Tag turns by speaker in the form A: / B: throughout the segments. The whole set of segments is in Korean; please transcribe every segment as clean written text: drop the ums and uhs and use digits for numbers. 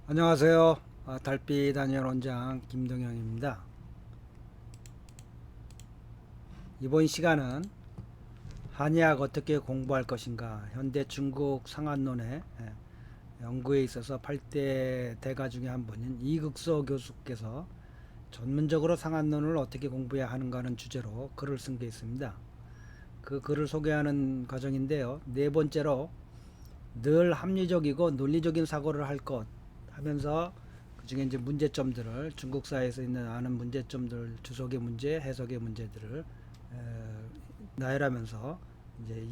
A: 안녕하세요. 달빛 단열 원장 김동영입니다. 이번 시간은 한의학 어떻게 공부할 것인가 현대 중국 상한론의 연구에 있어서 8대 대가 중에 한 분인 이극서 교수께서 전문적으로 상한론을 어떻게 공부해야 하는가 하는 주제로 글을 쓴 게 있습니다. 그 글을 소개하는 과정인데요. 네 번째로 늘 합리적이고 논리적인 사고를 할 것 하면서 그 중에 이제 문제점들을 중국 사회에서 있는 아는 문제점들, 주석의 문제, 해석의 문제들을 나열하면서 이제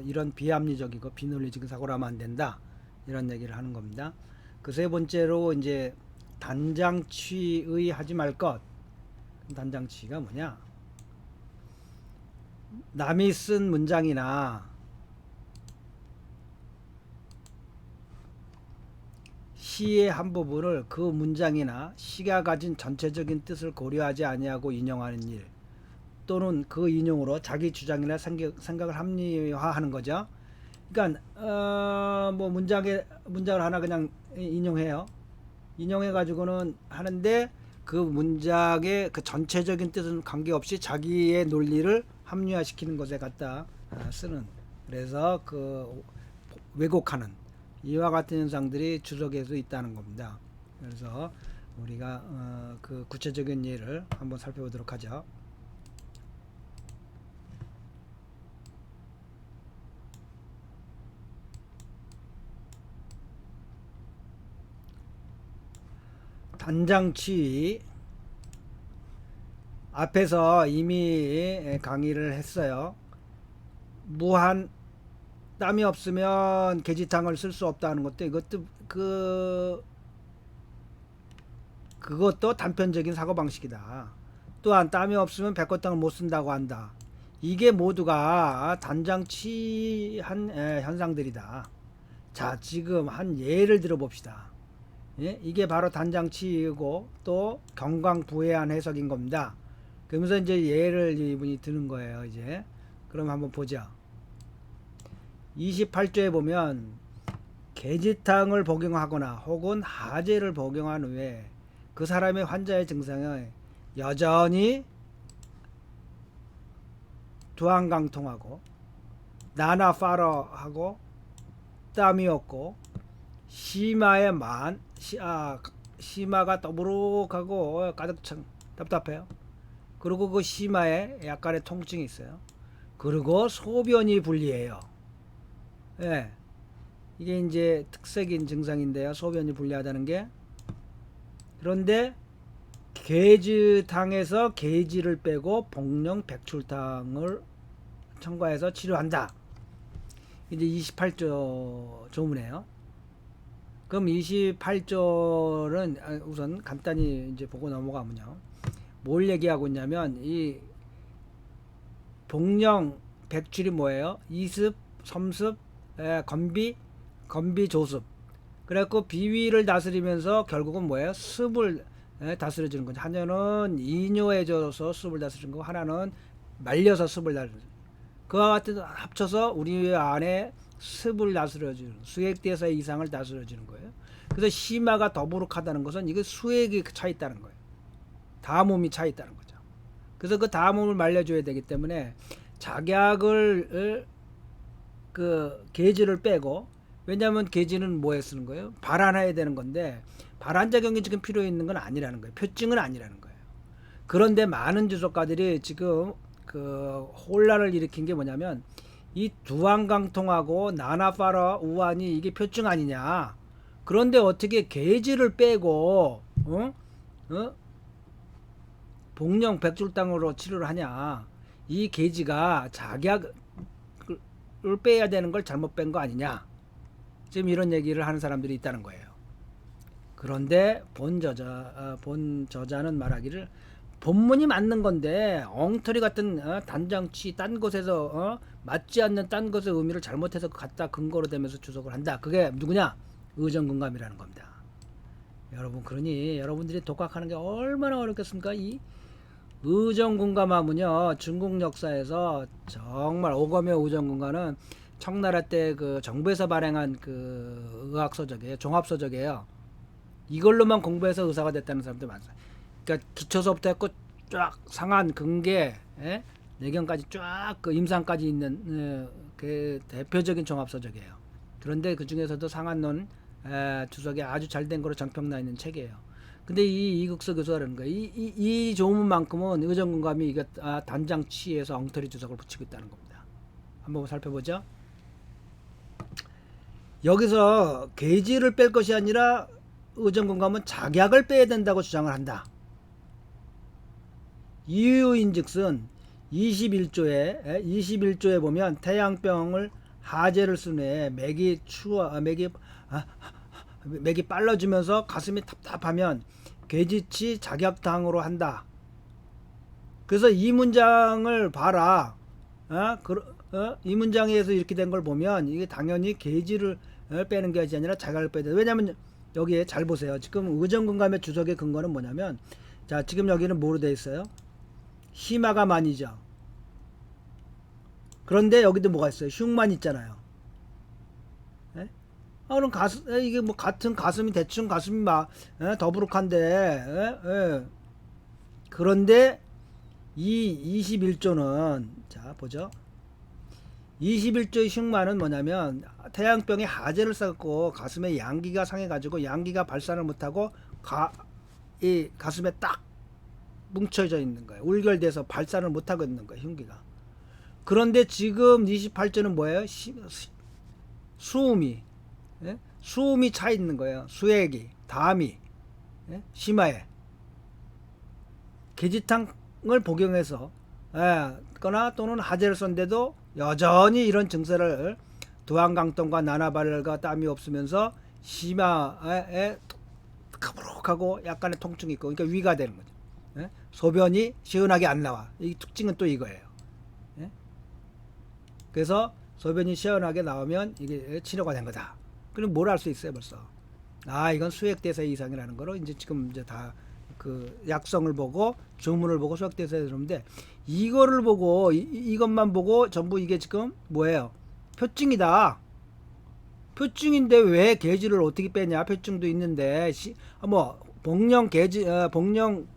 A: 이런 비합리적이고 비논리적인 사고를 하면 안 된다 이런 얘기를 하는 겁니다. 그 세 번째로 이제 단장치의 하지 말 것. 단장치가 뭐냐? 남이 쓴 문장이나 시의 한 부분을 그 문장이나 시가 가진 전체적인 뜻을 고려하지 아니하고 인용하는 일, 또는 그 인용으로 자기 주장이나 생각을 합리화하는 거죠. 그러니까 뭐 문장을 하나 그냥 인용해요. 인용해 가지고는 하는데 그 문장의 그 전체적인 뜻은 관계없이 자기의 논리를 합리화시키는 것에 갖다 쓰는, 그래서 그 왜곡하는 이와 같은 현상들이 주석에도 있다는 겁니다. 그래서 우리가 그 구체적인 예를 한번 살펴보도록 하죠. 단장치 앞에서 이미 강의를 했어요. 무한 땀이 없으면 계지탕을 쓸 수 없다는 것도, 이것도 그것도 단편적인 사고방식이다. 또한 땀이 없으면 백호탕을 못 쓴다고 한다. 이게 모두가 단장치한 현상들이다. 자, 지금 한 예를 들어봅시다. 예? 이게 바로 단장치이고 또 경광부회한 해석인 겁니다. 그러면서 이제 예를 이분이 드는 거예요. 이제 그럼 한번 보자. 28조에 보면 계지탕을 복용하거나 혹은 하제를 복용한 후에 그 사람의 환자의 증상에 여전히 두한강통하고 나나파러하고 땀이 없고 심화가 더부룩하고 가득 찬 답답해요. 그리고 그 심화에 약간의 통증이 있어요. 그리고 소변이 불리해요. 예, 이게 이제 특색인 증상인데요. 소변이 불리하다는 게. 그런데 계지탕에서 계지를 빼고 복령 백출탕을 첨가해서 치료한다. 이제 28조 조문이에요. 그럼 28조는 우선 간단히 이제 보고 넘어가면요. 뭘 얘기하고 있냐면 이 복령 백출이 뭐예요? 이습, 섬습, 건비, 조습. 그래갖고 비위를 다스리면서 결국은 뭐예요? 습을 다스려주는 거죠. 하나는 이뇨해줘서 습을 다스리는 거고, 하나는 말려서 습을 다스리는 거죠. 그와 같은 합쳐서 우리 안에 습을 다스려주는, 수액대사의 이상을 다스려주는 거예요. 그래서 심화가 더부룩하다는 것은 이게 수액이 차 있다는 거예요. 다몸이 차 있다는 거죠. 그래서 그 다몸을 말려줘야 되기 때문에 작약을 그 계지를 빼고, 왜냐하면 계지는 뭐에 쓰는 거예요? 발환해야 되는 건데 발환작용이 지금 필요 있는 건 아니라는 거예요. 표증은 아니라는 거예요. 그런데 많은 주석가들이 지금 그 혼란을 일으킨 게 뭐냐면 이 두한강통하고 나나파라 우환이 이게 표증 아니냐. 그런데 어떻게 계지를 빼고 어? 복령 백줄당으로 치료를 하냐. 이 계지가 작약을 빼야 되는 걸 잘못 뺀 거 아니냐. 지금 이런 얘기를 하는 사람들이 있다는 거예요. 그런데 본 저자는 말하기를 본문이 맞는 건데 엉터리 같은 단장치 딴 곳에서 맞지 않는 딴 것의 의미를 잘못해서 갖다 근거로 대면서 주석을 한다. 그게 누구냐? 의정군감이라는 겁니다. 여러분, 그러니 여러분들이 독학하는 게 얼마나 어렵겠습니까? 이 의정군감하면요, 중국 역사에서 정말 오검의 의정군감은 청나라 때 그 정부에서 발행한 그 의학서적이에요. 종합서적이에요. 이걸로만 공부해서 의사가 됐다는 사람들 많아요. 그러니까 기초서부터 했고 쫙 상한 근계 내경까지 쫙 그 임상까지 있는 그 대표적인 종합서적이에요. 그런데 그 중에서도 상한론 주석이 아주 잘 된 거로 정평나 있는 책이에요. 근데 이 이국서 교수가 그러는 거예요. 이 조문만큼은 의정군감이 이거 단장 취해서 엉터리 주석을 붙이고 있다는 겁니다. 한번 살펴보죠. 여기서 계지를 뺄 것이 아니라 의정군감은 작약을 빼야 된다고 주장을 한다. 이유인즉슨 21조에 보면 태양병을 하재를 쓴 후에 맥이 빨라지면서 가슴이 답답하면 괴지치 작약당으로 한다. 그래서 이 문장을 봐라. 이 문장에서 이렇게 된 걸 보면 이게 당연히 괴지를 빼는 게 아니라 작약을 빼야 돼. 왜냐면 여기에 잘 보세요. 지금 의정군감의 주석의 근거는 뭐냐면, 자, 지금 여기는 뭐로 되어 있어요? 심화가 만이죠. 그런데 여기도 뭐가 있어요? 흉만 있잖아요. 그럼 이게 뭐 같은 가슴이 대충 가슴이 더부룩한데, 그런데 이 21조는 자 보죠. 21조의 흉만은 뭐냐면 태양병에 하재를 쌓고 가슴에 양기가 상해가지고 양기가 발산을 못하고 이 가슴에 딱 뭉쳐져 있는 거예요. 울결돼서 발산을 못하고 있는 거예요. 흉기가. 그런데 지금 28조는 뭐예요? 수음이 수음이 차 있는 거예요. 수액이 담이 심화에 계지탕을 복용해서 거나 또는 하재를 썼는데도 여전히 이런 증세를 두항강통과 나나발과 땀이 없으면서 심화에 가부룩하고 약간의 통증이 있고, 그러니까 위가 되는 거죠. 소변이 시원하게 안 나와. 이 특징은 또 이거예요. 그래서 소변이 시원하게 나오면 이게 치료가 된 거다. 그럼 뭘 알 수 있어요, 벌써? 이건 수액대사 이상이라는 거로 이제 지금 이제 다 그 약성을 보고 주문을 보고 수액대사에 들었는데, 이거를 보고 이것만 보고 전부 이게 지금 뭐예요? 표증이다. 표증인데 왜 계지를 어떻게 빼냐? 표증도 있는데 복령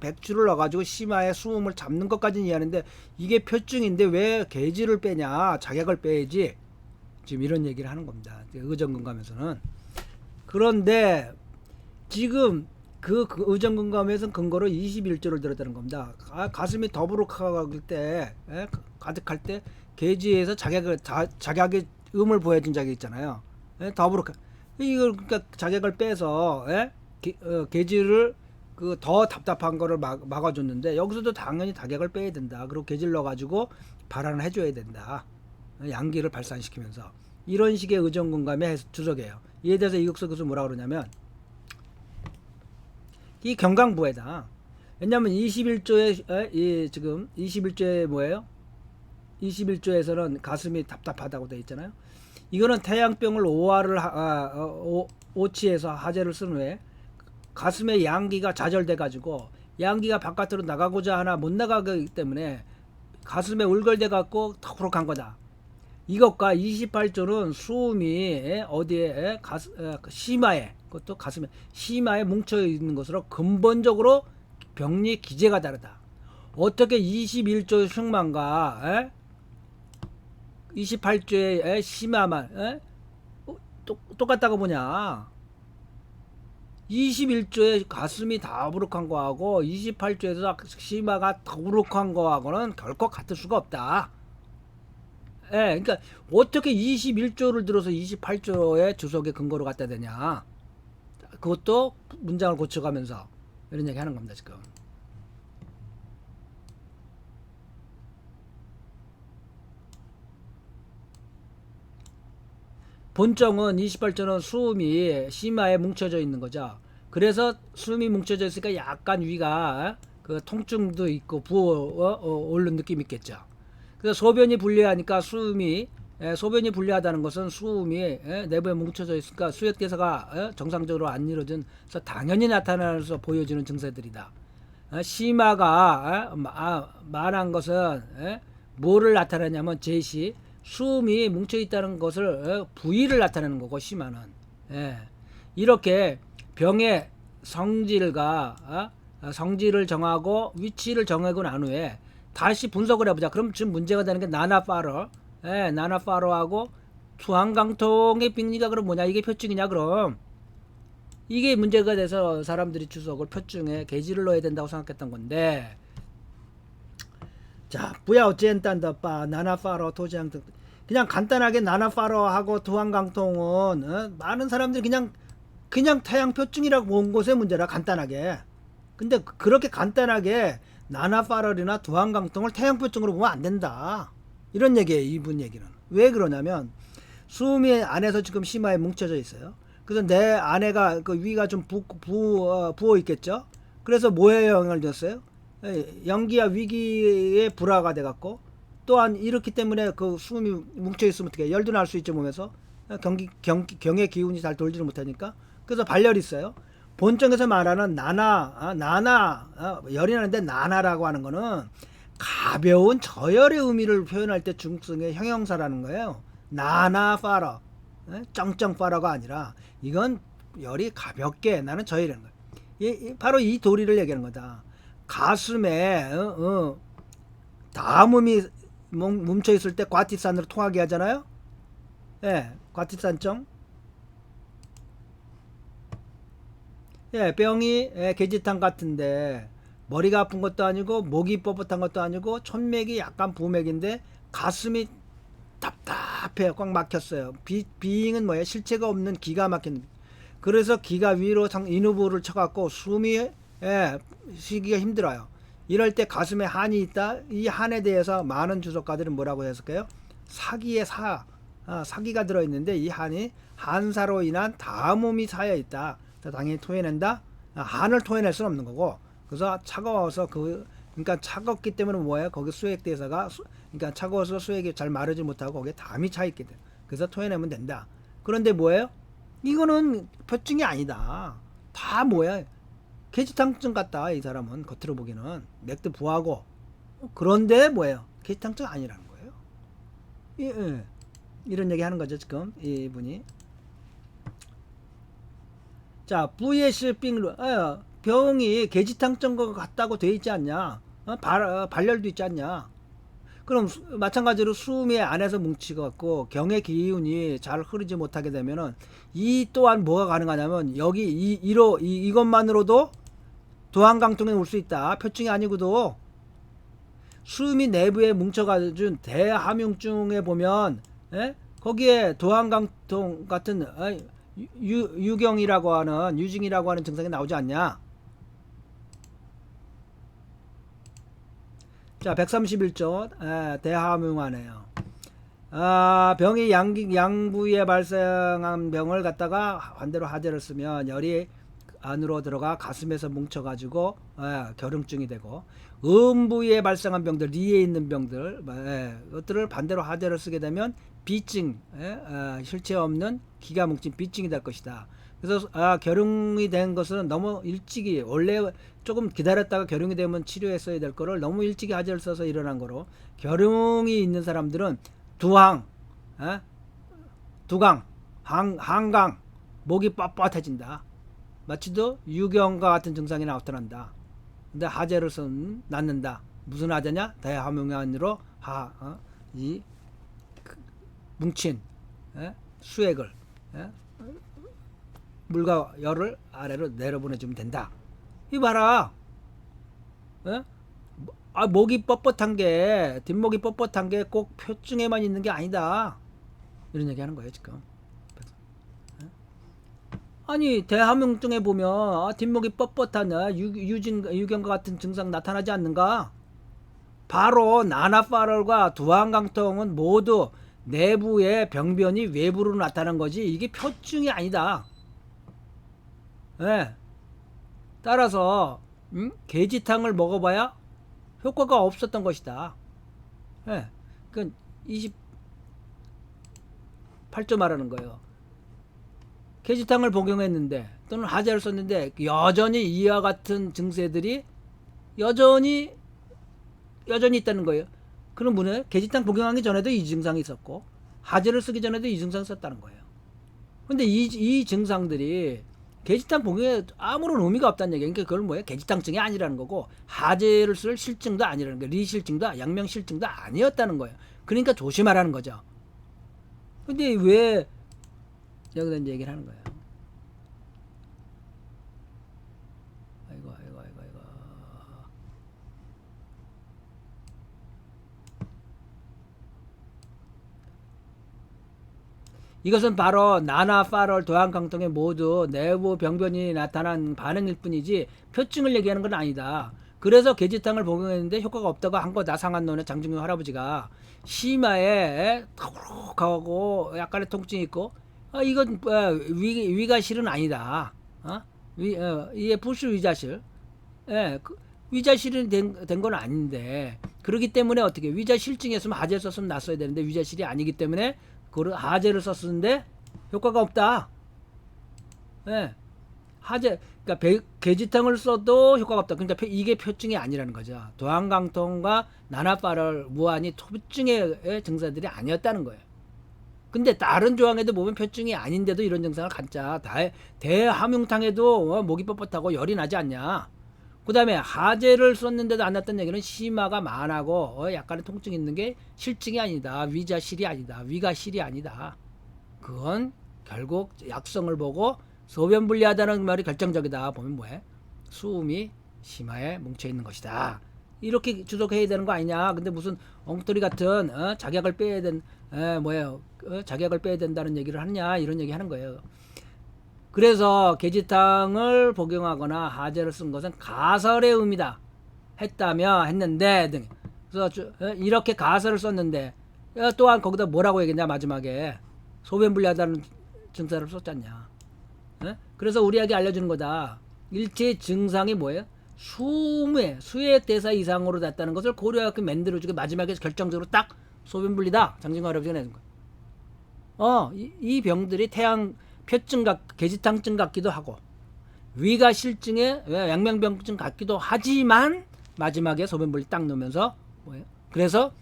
A: 백주를 넣어가지고 심화에 수음을 잡는 것까지는 이해하는데 이게 표증인데 왜 계지를 빼냐? 작약을 빼야지. 지금 이런 얘기를 하는 겁니다. 의정군감에서는. 그런데 지금 그 의정군감에서는 근거로 21조를 들었다는 겁니다. 가슴이 더부룩할 때, 가득할 때 계지에서 작약의 음을 보여준 적이 있잖아요. 더부룩한. 이걸 그러니까 작약을 빼서 계지를 더 답답한 거를 막아줬는데, 여기서도 당연히 작약을 빼야 된다. 그리고 계지를 넣어가지고 발환을 해줘야 된다. 양기를 발산시키면서. 이런 식의 의정군감의 주석이에요. 이에 대해서 이국서 교수 뭐라 그러냐면, 이 경강부에다, 왜냐면 21조에 지금 21조에 뭐예요? 21조에서는 가슴이 답답하다고 되어 있잖아요. 이거는 태양병을 오치해서 하재를 쓴 후에 가슴에 양기가 좌절돼 가지고 양기가 바깥으로 나가고자 하나 못 나가기 때문에 가슴에 울걸돼 갖고 더부룩한 거다. 이것과 28조는 수음이 어디에 심화에, 그것도 가슴에 심화에 뭉쳐 있는 것으로 근본적으로 병리 기제가 다르다. 어떻게 21조 흉만과 28조의 심화만 똑같다고 보냐? 21조의 가슴이 더부룩한 거하고 28조에서 심화가 더부룩한 거하고는 결코 같을 수가 없다. 그러니까 어떻게 21조를 들어서 28조의 주석의 근거로 갖다 대냐? 그것도 문장을 고쳐가면서 이런 얘기 하는 겁니다, 지금. 본정은 28조는 수음이 심화에 뭉쳐져 있는 거죠. 그래서 수음이 뭉쳐져 있으니까 약간 위가 통증도 있고 부어 오른 느낌이 있겠죠. 그래서 소변이 불리하니까 소변이 불리하다는 것은 수음이 내부에 뭉쳐져 있으니까 수액대사가 정상적으로 안 이루어져서 당연히 나타나서 보여지는 증세들이다. 심화가 말한 것은 뭐를 나타내냐면 제시 수음이 뭉쳐 있다는 것을 부위를 나타내는 거고, 심화는 이렇게 병의 성질과 성질을 정하고 위치를 정하고 난 후에 다시 분석을 해보자. 그럼 지금 문제가 되는 게 나나 파러, 나나 파러하고 투항강통의 빅리가 그럼 뭐냐? 이게 표증이냐? 그럼 이게 문제가 돼서 사람들이 주석을 표증에 게지를 넣어야 된다고 생각했던 건데, 자, 부야 어찌엔딴더빠 나나 파러 토지항 등 그냥 간단하게 나나 파러하고 투항강통은 많은 사람들이 그냥 태양 표증이라고 본 것의 문제라 간단하게. 근데 그렇게 간단하게 나나 파럴이나 두한강통을 태양 표증으로 보면 안 된다. 이런 얘기예요. 이분 얘기는. 왜 그러냐면 수음이 안에서 지금 심화에 뭉쳐져 있어요. 그래서 내 안에가 그 위가 좀 부어 있겠죠. 그래서 뭐에 영향을 줬어요? 연기와 위기의 불화가 돼갖고 또한 이렇기 때문에 그 수음이 뭉쳐 있으면 어떻게 열도 날 수 있죠 몸에서. 경의 기운이 잘 돌지를 못하니까. 그래서 발열이 있어요. 본청에서 말하는 열이 나는데 나나라고 하는 거는 가벼운 저열의 의미를 표현할 때 중성의 형용사라는 거예요. 나나 파러, 쩡쩡 파러가 아니라 이건 열이 가볍게 나는 저열이라는 거예요. 바로 이 도리를 얘기하는 거다. 가슴에 담음이 뭉쳐 있을 때 과티산으로 통하게 하잖아요. 과티산증. 병이 계지탕 같은데 머리가 아픈 것도 아니고 목이 뻣뻣한 것도 아니고 촌맥이 약간 부맥인데 가슴이 답답해요. 꽉 막혔어요. 비잉은 뭐예요? 실체가 없는 기가 막힌. 그래서 기가 위로 인후부를 쳐갖고 숨이 쉬기가 힘들어요. 이럴 때 가슴에 한이 있다. 이 한에 대해서 많은 주석가들은 뭐라고 해석해요? 사기의 사기가 들어있는데 이 한이 한사로 인한 담음이 쌓여 있다. 당연히 토해낸다. 한을 토해낼 수는 없는 거고. 그래서 차가워서 그러니까 차갑기 때문에 뭐예요? 거기 수액대사가 그러니까 차가워서 수액이 잘 마르지 못하고 거기에 담이 차 있게 돼. 그래서 토해내면 된다. 그런데 뭐예요? 이거는 표증이 아니다. 다 뭐야? 계지탕증 같다. 이 사람은 겉으로 보기는 맥도 부하고. 그런데 뭐예요? 계지탕증 아니라는 거예요. 이런 얘기 하는 거죠 지금 이분이. 자, VS빙 병이 계지탕증과 같다고 돼 있지 않냐? 발열도 있지 않냐? 그럼 마찬가지로 수음이 안에서 뭉치갖고 경의 기운이 잘 흐르지 못하게 되면은 이 또한 뭐가 가능하냐면 여기 이것만으로도 도항강통에 올 수 있다. 표증이 아니고도 수음이 내부에 뭉쳐가지고 대함융증에 보면 거기에 도항강통 같은 유경이라고 하는 유증이라고 하는 증상이 나오지 않냐? 자, 131조 대함융하네요. 병이 양부위에 발생한 병을 갖다가 반대로 하재를 쓰면 열이 안으로 들어가 가슴에서 뭉쳐가지고 결응증이 되고, 음부위에 발생한 병들, 리에 있는 병들, 그것들을 반대로 하재를 쓰게 되면 비증, 실체 없는 기가 뭉친 비증이 될 것이다. 그래서 결응이 된 것은 너무 일찍이, 원래 조금 기다렸다가 결응이 되면 치료했어야 될 거를 너무 일찍이 하재를 써서 일어난 거로, 결응이 있는 사람들은 두강, 한강, 목이 뻣뻣해진다. 마치도 유경과 같은 증상이 나타난다. 근데 하재를 쓰면 낫는다. 무슨 하재냐? 대함융안으로 이 뭉친 수액을 물과 열을 아래로 내려보내주면 된다. 이 봐라. 목이 뻣뻣한 게, 뒷목이 뻣뻣한 게 꼭 표증에만 있는 게 아니다. 이런 얘기 하는 거예요 지금. 아니 대함융증에 보면 뒷목이 뻣뻣한 유경과 같은 증상 나타나지 않는가? 바로 나나파럴과 두항강통은 모두 내부의 병변이 외부로 나타난 거지 이게 표증이 아니다. 따라서 게지탕을 먹어봐야 효과가 없었던 것이다. 그 28조 말하는 거예요. 게지탕을 복용했는데 또는 하재를 썼는데 여전히 이와 같은 증세들이 여전히 있다는 거예요. 그럼 뭐냐? 게지탕 복용하기 전에도 이 증상이 있었고 하재를 쓰기 전에도 이 증상이 있었다는 거예요. 근데 이 증상들이 계지탕 복용에 아무런 의미가 없다는 얘기야. 그러니까 그걸 뭐예요? 계지탕증이 아니라는 거고 하재를 쓸 실증도 아니라는 거예요. 리실증도 양명실증도 아니었다는 거예요. 그러니까 조심하라는 거죠. 근데 왜 여기다 이제 얘기를 하는 거예요? 아이고. 이것은 바로 나나 파럴 도양강통의 모두 내부 병변이 나타난 반응일 뿐이지 표증을 얘기하는 건 아니다. 그래서 계지탕을 복용했는데 효과가 없다고 한 거다. 상한론의 장중용 할아버지가 심하에 턱하고 약간의 통증이 있고 이건 위가실은 아니다. 이게 불수 위자실. 예, 위자실이 된 건 아닌데 그렇기 때문에 어떻게 위자실증이었으면 하재 썼으면 났어야 되는데 위자실이 아니기 때문에 그 하재를 썼는데 효과가 없다. 예. 하재 그러니까 계지탕을 써도 효과가 없다. 그러니까 이게 표증이 아니라는 거죠. 도항강통과 나나파럴 무한이 표증의 증상들이 아니었다는 거예요. 근데 다른 조항에도 보면 표증이 아닌데도 이런 증상을 갖자. 대함융탕에도 목이 뻣뻣하고 열이 나지 않냐. 그 다음에 하재를 썼는데도 안 났던 얘기는 심화가 만하고 약간의 통증이 있는 게 실증이 아니다. 위자실이 아니다. 위가실이 아니다. 그건 결국 약성을 보고 소변 분리하다는 말이 결정적이다. 보면 뭐해? 수음이 심화에 뭉쳐있는 것이다. 이렇게 주석해야 되는 거 아니냐. 근데 무슨 엉터리 같은 자격을 빼야 자격을 빼야 된다는 얘기를 하느냐. 이런 얘기 하는 거예요. 그래서 계지탕을 복용하거나 하재를 쓴 것은 가설의 의미다 했는데 등. 그래서 이렇게 가설을 썼는데 또한 거기다 뭐라고 얘기했냐 마지막에 소변 분리하다는 증상을 썼잖냐. 그래서 우리에게 알려주는 거다. 일체 증상이 뭐예요? 수액 대사 이상으로 났다는 것을 고려하게 만들어주고 마지막에 결정적으로 딱 소변 분리다. 장진과 할아버지가 내는 거야. 이 병들이 표증 계지탕증 같기도 하고 위가실증에 양명병증 같기도 하지만 마지막에 소변분리 딱 넣으면서 뭐예요? 그래서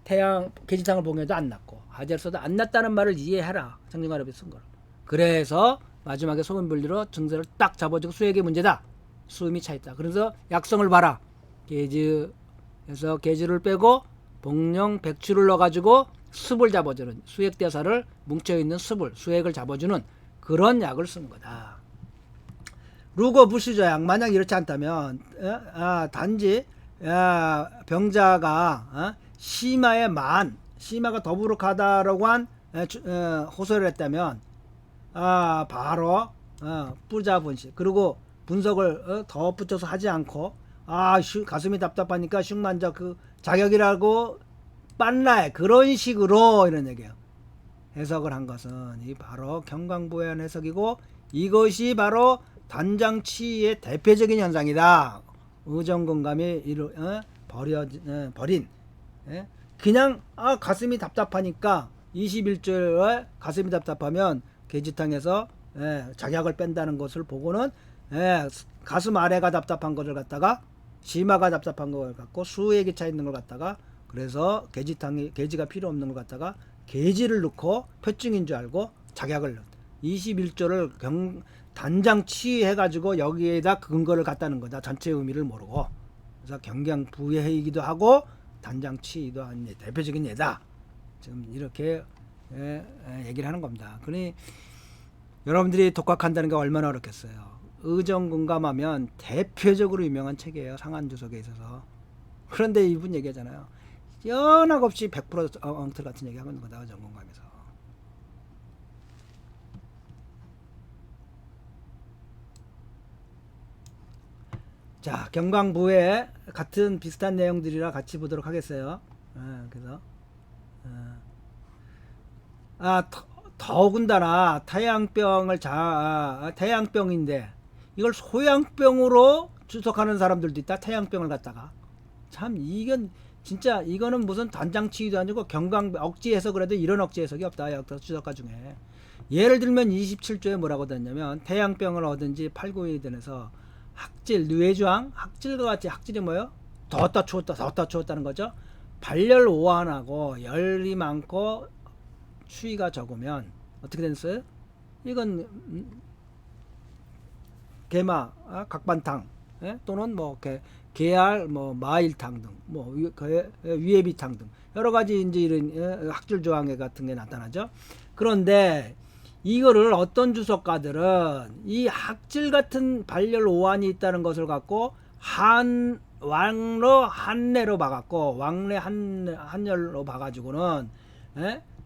A: 계지탕을 복용해도 안 났고 하재를 써도 안 났다는 말을 이해해라. 장진관업이 쓴 거라. 그래서 마지막에 소변분리로 증세를 딱 잡아주고 수액의 문제다. 수음이 차있다. 그래서 약성을 봐라. 계지에서 계지를 빼고 복령 백추를 넣어가지고 습을 잡아주는 수액대사를 뭉쳐있는 수액을 잡아주는 그런 약을 쓴 거다. 루거 부시저약 만약 이렇지 않다면 단지 병자가 심화가 더부룩하다라고 한 호소를 했다면 바로 뿌자 분식 그리고 분석을 더 붙여서 하지 않고 가슴이 답답하니까 흉만자 그 자격이라고 빤라에 그런 식으로 이런 얘기예요. 해석을 한 것은 이 바로 경광부회한 해석이고 이것이 바로 단장치의 대표적인 현상이다. 의정공감이 버린 그냥 가슴이 답답하니까 21조에 가슴이 답답하면 계지탕에서 작약을 뺀다는 것을 보고는 가슴 아래가 답답한 것을 갖다가 심화가 답답한 걸 갖고 수액이 차 있는 걸 갖다가 그래서 계지가 필요 없는 걸 갖다가 계지를 넣고 표증인 줄 알고 작약을 넣었다. 21조를 단장 치해가지고 여기에다 근거를 갖다는 거다. 전체 의미를 모르고. 그래서 경경부회이기도 하고 단장 치이기도 한 대표적인 예다. 지금 이렇게 얘기를 하는 겁니다. 그러니 여러분들이 독학한다는 게 얼마나 어렵겠어요. 의정공감하면 대표적으로 유명한 책이에요. 상한주석에 있어서. 그런데 이분 얘기하잖아요. 연락없이 100% 엉터리 같은 얘기 하고 있는 거다. 의정공감에서. 자, 경광부회 같은 비슷한 내용들이라 같이 보도록 하겠어요. 그래서 더군다나 태양병인데 이걸 소양병으로 주석하는 사람들도 있다. 태양병을 갖다가 참 이건 진짜 이거는 무슨 단장치기도 아니고 억지 해석을 해도 이런 억지 해석이 없다. 주석가 중에 예를 들면 27조에 뭐라고 됐냐면 태양병을 얻은지 8, 9일 된에서 학질, 뇌주황, 학질과 같이 학질이 뭐예요? 더웠다 추웠다는 거죠. 발열 오한하고 열이 많고 추위가 적으면 어떻게 됐어요? 이건 게마, 각반탕, 예? 또는 뭐 게알, 뭐 마일탕 등, 뭐 위에비탕 등 여러 가지 이제 이런 학질 조항에 같은 게 나타나죠. 그런데 이거를 어떤 주석가들은 이 학질 같은 발열 오한이 있다는 것을 갖고 왕로 한내로 봐갖고 왕래 한열로 봐가지고는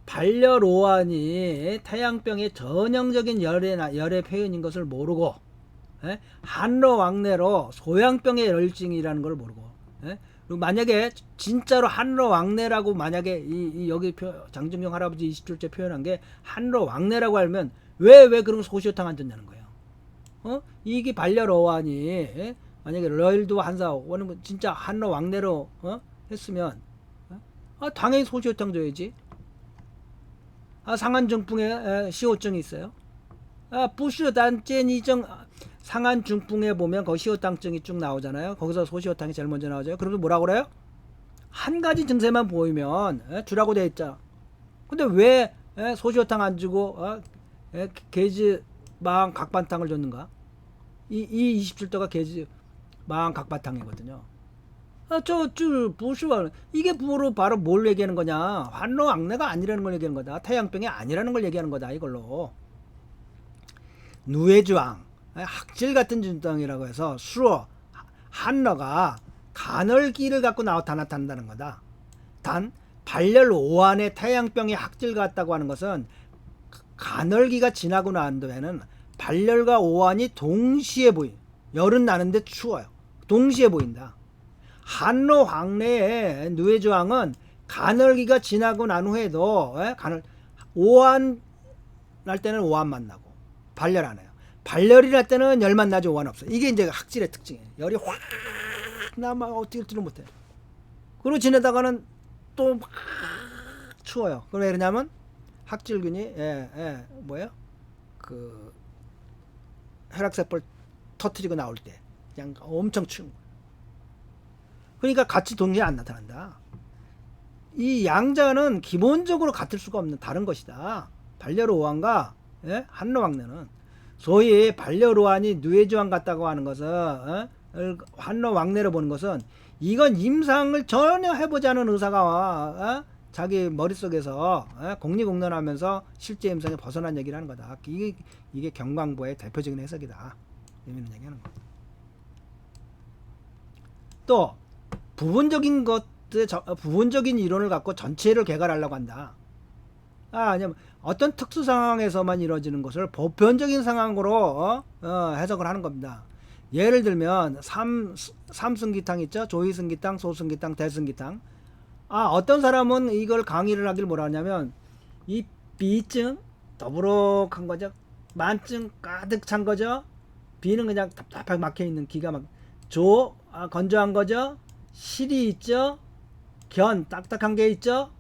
A: 발열 오한이 태양병의 전형적인 열의 표현인 것을 모르고 한로 왕래로 소양병의 열증이라는 걸 모르고 그리고 만약에 진짜로 한로 왕래라고 만약에 이 여기 장정경 할아버지 27째 표현한 게 한로 왕래라고 하면 왜 그런 소시오탕 안 줬냐는 거예요. 이게 발열 오한이 만약에 러일도 한사오 진짜 한로 왕래로 했으면 당연히 소시오탕 줘야지. 상한중풍에 시호증이 있어요. 부시오단제니정 상한중풍에 보면 거기 시호탕증이 쭉 나오잖아요. 거기서 소시오탕이 제일 먼저 나오죠. 그러면 뭐라 그래요? 한 가지 증세만 보이면 주라고 돼 있죠. 근데 왜 소시오탕 안 주고 게즈망 각반탕을 줬는가? 이 27도가 게즈망 각반탕이거든요. 부시가 이게 바로 뭘 얘기하는 거냐? 환로 악내가 아니라는 걸 얘기하는 거다. 태양병이 아니라는 걸 얘기하는 거다. 이걸로 누에주왕 학질 같은 증상이라고 해서 수어 한러가 간헐기를 갖고 나타난다는 거다. 단 발열 오한의 태양병이 학질 같다고 하는 것은 간헐기가 지나고 난 뒤에는 발열과 오한이 동시에 열은 나는데 추워요. 동시에 보인다. 한로 황래의 누에주왕은 간헐기가 지나고 난 후에도 오한 날 때는 오한만 나고 발열 안 해요. 발열이 날 때는 열만 나지 오한 없어. 이게 이제 학질의 특징이에요. 열이 확 나면 어떻게 할지는 못해. 그리고 지내다가는 또 막 추워요. 그럼 왜 그러냐면 학질균이 뭐예요? 그 혈액세포를 터트리고 나올 때 그냥 엄청 추운 거예요. 그러니까 같이 동시에 안 나타난다. 이 양자는 기본적으로 같을 수가 없는 다른 것이다. 발열 오한과 한로왕래는 소위 발열 오한이 누에주왕 같다고 하는 것은 한로왕래로 보는 것은 이건 임상을 전혀 해보지 않은 의사가 자기 머릿속에서 공리공론하면서 실제 임상에 벗어난 얘기를 하는 거다. 이게 경광보의 대표적인 해석이다. 이런 얘기하는 거. 또 부분적인 부분적인 이론을 갖고 전체를 개괄하려고 한다. 아니면 어떤 특수 상황에서만 이루어지는 것을 보편적인 상황으로 해석을 하는 겁니다. 예를 들면 삼승기탕 있죠? 조이승기탕, 소승기탕, 대승기탕. 어떤 사람은 이걸 강의를 하길 뭐라 하냐면 이 비증 더부룩한 거죠. 만증 가득 찬 거죠. 비는 그냥 답답하게 막혀 있는 기가 막 건조한 거죠. 실이 있죠. 딱딱한 게 있죠.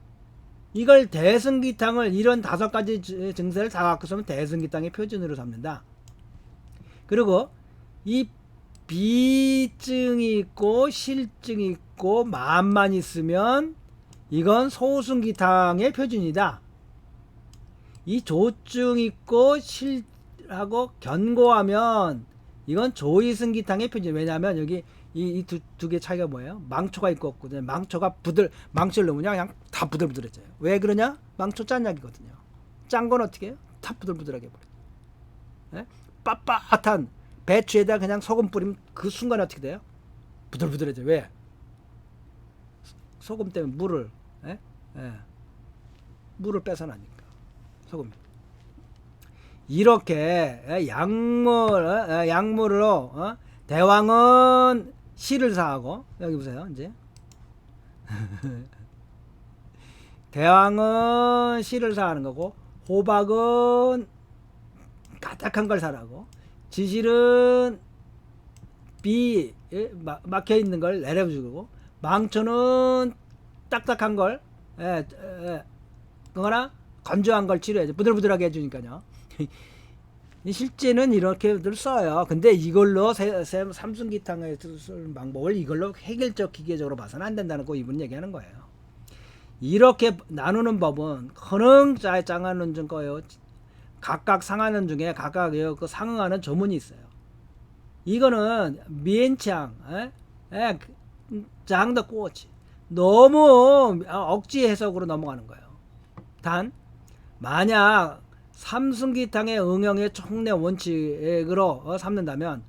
A: 이걸 대승기탕을 이런 5가지 증세를 다 갖고 있으면 대승기탕의 표준으로 삼는다. 그리고 이 비증이 있고 실증이 있고 만만 있으면 이건 소승기탕의 표준이다. 이 조증 있고 실하고 견고하면 이건 조이승기탕의 표준. 왜냐하면 여기 이 두 개 차이가 뭐예요? 망초가 있고 없거든요. 망초가 망초를 넣으면 그냥 다 부들부들해져요. 왜 그러냐? 망초 짠 약이거든요. 짠 건 어떻게 해요? 다 부들부들하게 버려요. 빳빳한 배추에다 그냥 소금 뿌리면 그 순간에 어떻게 돼요? 부들부들해져요. 왜? 소금 때문에 물을 뺏어나니까. 소금. 이렇게 약물로 대왕은 실을 사하고 여기 보세요. 이제 대왕은 실을 사하는 거고 호박은 가득한 걸 사라고 지실은 막혀 있는 걸 내려주고 망초는 딱딱한 걸 그거나 건조한 걸 치료해줘. 부들부들하게 해주니까요. 실제는 이렇게들 써요. 근데 이걸로 삼순기탕을 쓰는 방법을 이걸로 해결적 기계적으로 봐서는 안 된다는 거 이분 얘기하는 거예요. 이렇게 나누는 법은 커능 짱하는 중 거예요. 각각 상하는 중에 각각 그 상응하는 조문이 있어요. 이거는 미엔창 장더 꼬치 너무 억지 해석으로 넘어가는 거예요. 단 만약 삼승기탕의 응용의 총례 원칙으로 삼는다면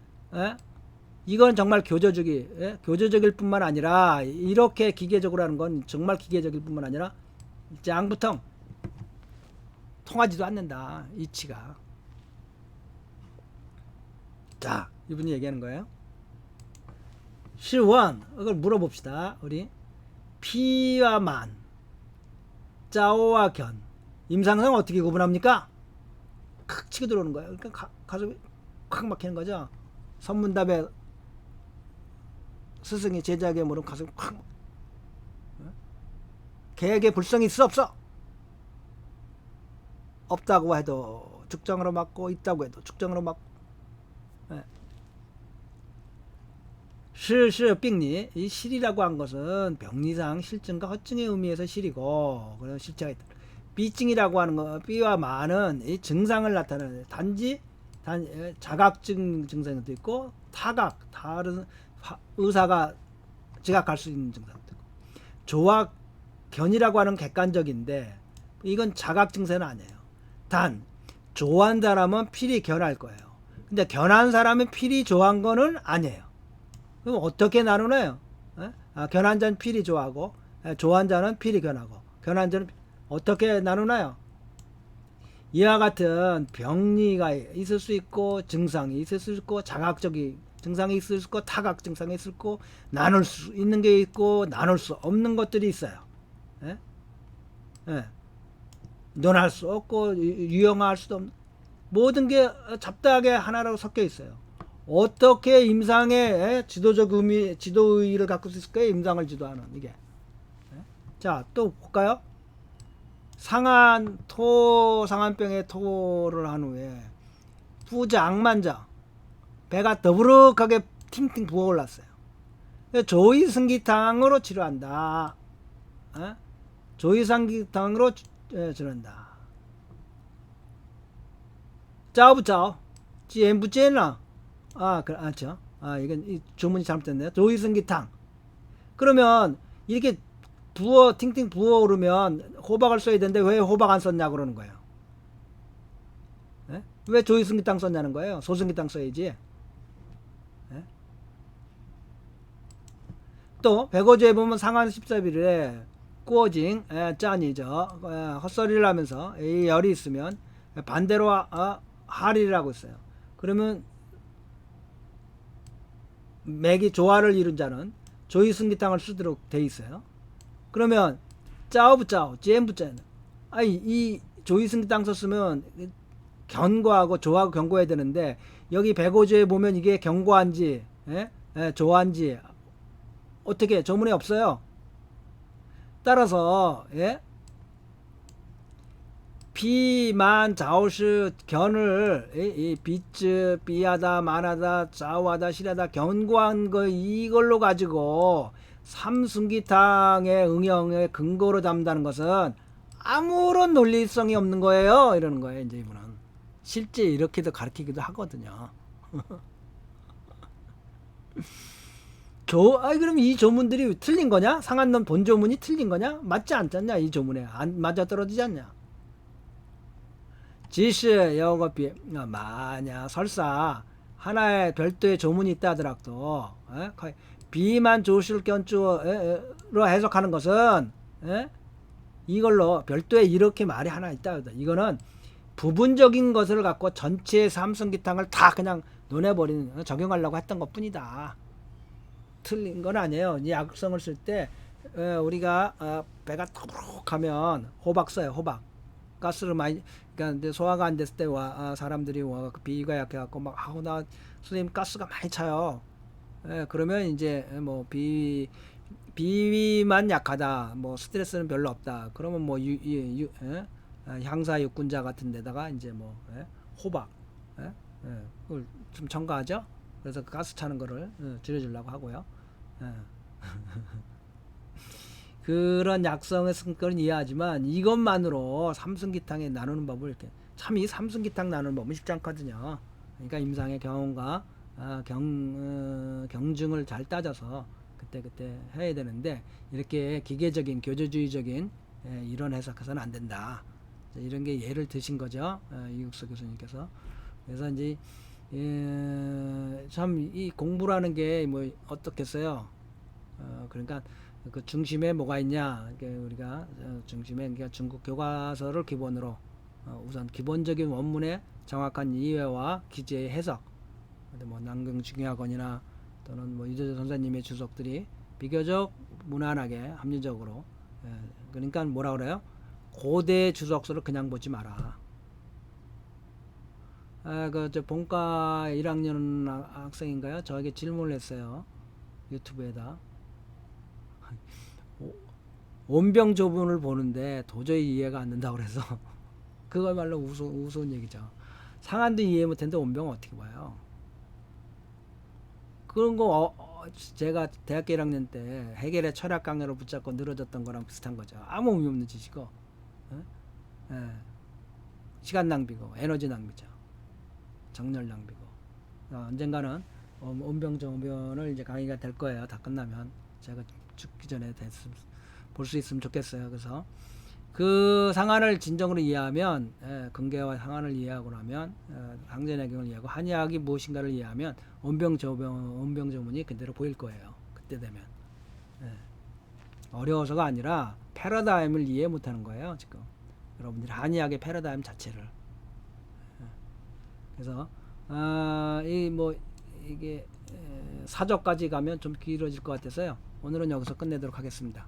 A: 이건 정말 교조적일 뿐만 아니라 이렇게 기계적으로 하는 건 정말 기계적일 뿐만 아니라 짱부통 통하지도 않는다. 이치가. 자, 이분이 얘기하는 거예요. 시원 이걸 물어봅시다. 우리 피와 만, 짜오와 견, 임상성 어떻게 구분합니까? 칵 치고 들어오는 거예요. 그러니까 가슴이 콱 막히는 거죠. 선문답에 스승이 제자에게 물은 가슴이 콱. 개에게 불성이 있어 없어? 없다고 해도 축정으로 맞고 있다고 해도 축정으로 맞고. 病리 이 실이라고 한 것은 병리상 실증과 허증의 의미에서 실이고 그런 실체가 있다. 비증이라고 하는 거 비와 만은 이 증상을 나타내는 단지 자각증 증상도 있고 타각 다른 의사가 지각할 수 있는 증상도 있고 조와 견이라고 하는 객관적인데 이건 자각 증세는 아니에요. 단 조한 사람은 필히 견할 거예요. 근데 견한 사람은 필히 조한 거는 아니에요. 그럼 어떻게 나누나요? 견한 자는 필히 조하고 조한 자는 필히 견하고 견한 자는 어떻게 나누나요? 이와 같은 병리가 있을 수 있고 증상이 있을 수 있고 자각적인 증상이 있을 수 있고 타각 증상이 있을 수 있고 나눌 수 있는 게 있고 나눌 수 없는 것들이 있어요. 논할 수 없고 유형화할 수도 없는 모든 게 잡다하게 하나로 섞여 있어요. 어떻게 임상의 지도적 의미, 지도의의를 갖고 있을까요? 임상을 지도하는 이게. 자, 또 볼까요? 상한병의 토를 한 후에 부장만자 배가 더부룩하게 팅팅 부어올랐어요. 조이승기탕으로 치료한다. 조이승기탕으로 치료한다. 짜오부짜오 지엔부찌엔라 그렇죠. 이건 이 주문이 잘못됐네요. 조이승기탕. 그러면 이렇게 팅팅 부어오르면 호박을 써야 되는데 왜 호박 안 썼냐 그러는 거예요. 왜 조이승기탕 썼냐는 거예요. 소승기탕 써야지. 또 백어조에 보면 상한 14일에 꾸어징 짠이죠. 헛소리를 하면서 이 열이 있으면 반대로 하리라고 있어요. 그러면 맥이 조화를 이룬 자는 조이승기탕을 쓰도록 돼 있어요. 그러면 짜오부짜오 찌엔부짜는 이 조이승기탕 썼으면 견고하고 조하고 견고해야 되는데 여기 백오조에 보면 이게 견고한지 조한지 어떻게 조문에 없어요. 따라서 비만 자오시 견을 이 비츠 비하다 만하다 좌우하다 실하다 견고한 거 이걸로 가지고 삼승기탕의 응용의 근거로 담다는 것은 아무런 논리성이 없는 거예요. 이러는 거예요. 이제 이분은 실제 이렇게도 가르치기도 하거든요. 그럼 이 조문들이 틀린 거냐? 상한론 본 조문이 틀린 거냐? 맞지 않잖냐? 이 조문에 안 맞아 떨어지지 않냐? 지시 여거비 만약 설사 하나의 별도의 조문이 있다 하더라도 비만 조실 견주로 해석하는 것은 이걸로 별도의 이렇게 말이 하나 있다 하더라. 이거는 부분적인 것을 갖고 전체 삼성기탕을 다 그냥 논해버리는 적용하려고 했던 것 뿐이다. 틀린 건 아니에요. 이 약성을 쓸 때 우리가 배가 터부룩하면 호박 써요. 호박 가스를 많이 그러니까 소화가 안 됐을 때 사람들이 비위가 약해갖고 막 나 선생님 가스가 많이 차요. 그러면 이제 뭐 비위만 약하다. 뭐 스트레스는 별로 없다. 그러면 뭐 향사 육군자 같은 데다가 이제 뭐 호박 그걸 좀 첨가하죠. 그래서 그 가스 차는 거를 줄여주려고 하고요. 그런 약성의 성격은 이해하지만 이것만으로 삼승기탕에 나누는 법을 이렇게 참 이 삼승기탕 나누는 법은 쉽지 않거든요. 그러니까 임상의 경험과 경중을 잘 따져서 그때 해야 되는데 이렇게 기계적인 교조주의적인 이런 해석해서는 안 된다. 이런 게 예를 드신 거죠. 이육수 교수님께서. 그래서 이제 참 이 공부라는 게 뭐 어떻겠어요. 그러니까 그 중심에 뭐가 있냐. 우리가 중심에 그러니까 중국 교과서를 기본으로 우선 기본적인 원문의 정확한 이해와 기재의 해석, 뭐 남경중의학원이나 또는 뭐 이조재 선생님의 주석들이 비교적 무난하게 합리적으로 그러니까 뭐라 그래요? 고대 주석서를 그냥 보지 마라. 저 본과 1학년 학생인가요? 저에게 질문을 했어요. 유튜브에다. 원병조문을 보는데 도저히 이해가 안 된다고 그래서 그거말로 우스운 얘기죠. 상한도 이해 못했는데 원병은 어떻게 봐요? 그런 거 제가 대학교 1학년 때 해겔의 철학 강요를 붙잡고 늘어졌던 거랑 비슷한 거죠. 아무 의미 없는 짓이고 예, 시간 낭비고 에너지 낭비죠. 정렬 낭비고 언젠가는 원병정변을 이제 강의가 될 거예요. 다 끝나면 제가 죽기 전에 볼 수 있으면 좋겠어요. 그래서 그 상한을 진정으로 이해하면 근계와 상한을 이해하고 나면 상제내경을 이해하고 한의학이 무엇인가를 이해하면 원병조문이 그대로 보일 거예요. 그때 되면 어려워서가 아니라 패러다임을 이해 못하는 거예요. 지금 여러분들이 한의학의 패러다임 자체를. 그래서 이게 사조까지 가면 좀 길어질 것 같아서요. 오늘은 여기서 끝내도록 하겠습니다.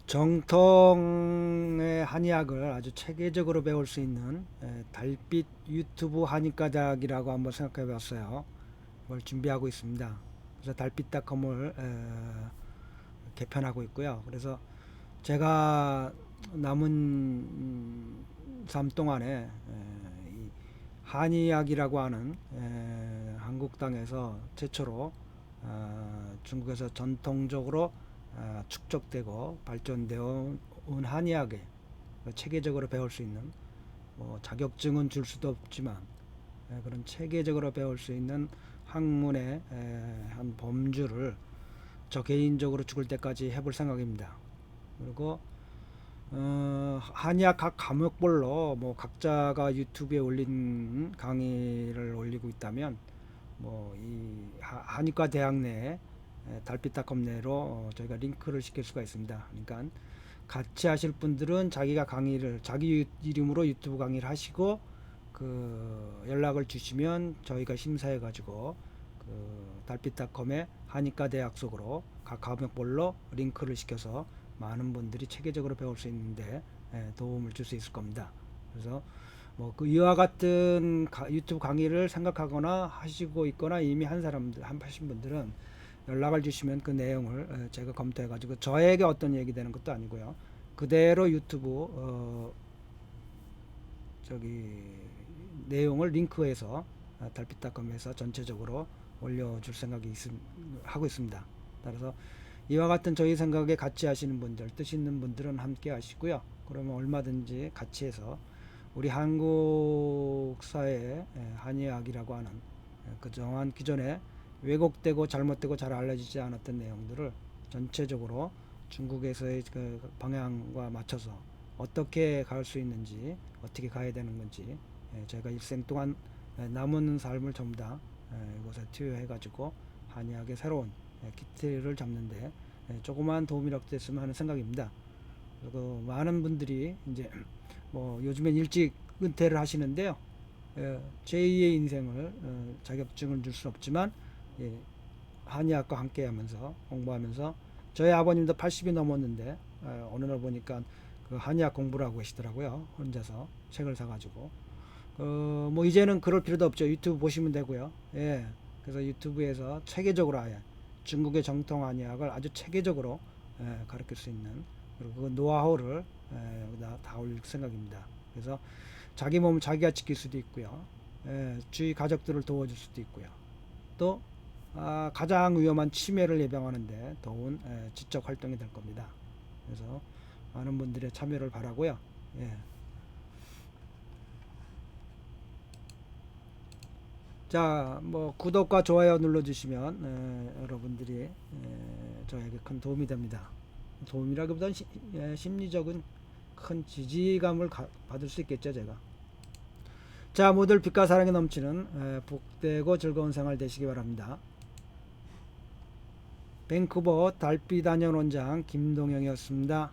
A: 정통의 한의학을 아주 체계적으로 배울 수 있는 달빛 유튜브 한의과작이라고 한번 생각해 봤어요. 그걸 준비하고 있습니다. 그래서 달빛닷컴을 개편하고 있고요. 그래서 제가 남은 삶 동안에 이 한의학이라고 하는 한국 땅에서 최초로 중국에서 전통적으로 축적되고 발전되어 온 한의학에 체계적으로 배울 수 있는 뭐 자격증은 줄 수도 없지만 그런 체계적으로 배울 수 있는 학문의 한 범주를 저 개인적으로 죽을 때까지 해볼 생각입니다. 그리고 한의학 각 과목별로 뭐 각자가 유튜브에 올린 강의를 올리고 있다면 뭐 이 한의과 대학 내에 달빛닷컴 내로 저희가 링크를 시킬 수가 있습니다. 그러니까 같이 하실 분들은 자기가 강의를 자기 이름으로 유튜브 강의를 하시고 그 연락을 주시면 저희가 심사해 가지고 그 달빛닷컴의 한의과 대학 속으로 각 과목별로 링크를 시켜서 많은 분들이 체계적으로 배울 수 있는데 도움을 줄 수 있을 겁니다. 그래서 뭐 그 이와 같은 유튜브 강의를 생각하거나 하시고 있거나 이미 하신 분들은 연락을 주시면 그 내용을 제가 검토해 가지고 저에게 어떤 얘기 되는 것도 아니고요. 그대로 유튜브 내용을 링크해서 달빛닷컴에서 전체적으로 올려줄 생각이 하고 있습니다. 따라서 이와 같은 저희 생각에 같이 하시는 분들, 뜻 있는 분들은 함께 하시고요. 그러면 얼마든지 같이 해서 우리 한국 사회의 한의학이라고 하는 그동안 기존에 왜곡되고 잘못되고 잘 알려지지 않았던 내용들을 전체적으로 중국에서의 그 방향과 맞춰서 어떻게 갈 수 있는지, 어떻게 가야 되는 건지 제가 일생 동안 남은 삶을 전부 다 이곳에 투여해 가지고 한의학의 새로운 기틀을 잡는데 조그마한 도움이라도 됐으면 하는 생각입니다. 그리고 많은 분들이 이제 뭐 요즘엔 일찍 은퇴를 하시는데요. 제2의 인생을 자격증을 줄 수 없지만 한의학과 함께 하면서 공부하면서 저희 아버님도 80이 넘었는데 어느 날 보니까 그 한의학 공부를 하고 계시더라고요. 혼자서 책을 사가지고 뭐 이제는 그럴 필요도 없죠. 유튜브 보시면 되고요. 그래서 유튜브에서 체계적으로 아예 중국의 정통 한의학을 아주 체계적으로 가르칠 수 있는 그리고 그 노하우를 여기다 다 올릴 생각입니다. 그래서 자기 몸을 자기가 지킬 수도 있고요. 주위 가족들을 도와줄 수도 있고요. 또 가장 위험한 치매를 예방하는데 도운 지적 활동이 될 겁니다. 그래서 많은 분들의 참여를 바라고요. 자, 뭐 구독과 좋아요 눌러주시면 여러분들이 저에게 큰 도움이 됩니다. 도움이라기보다는 심리적인 큰 지지감을 받을 수 있겠죠, 제가. 자, 모두 빛과 사랑이 넘치는 복되고 즐거운 생활 되시기 바랍니다. 밴쿠버 달빛 안녕 원장 김동영이었습니다.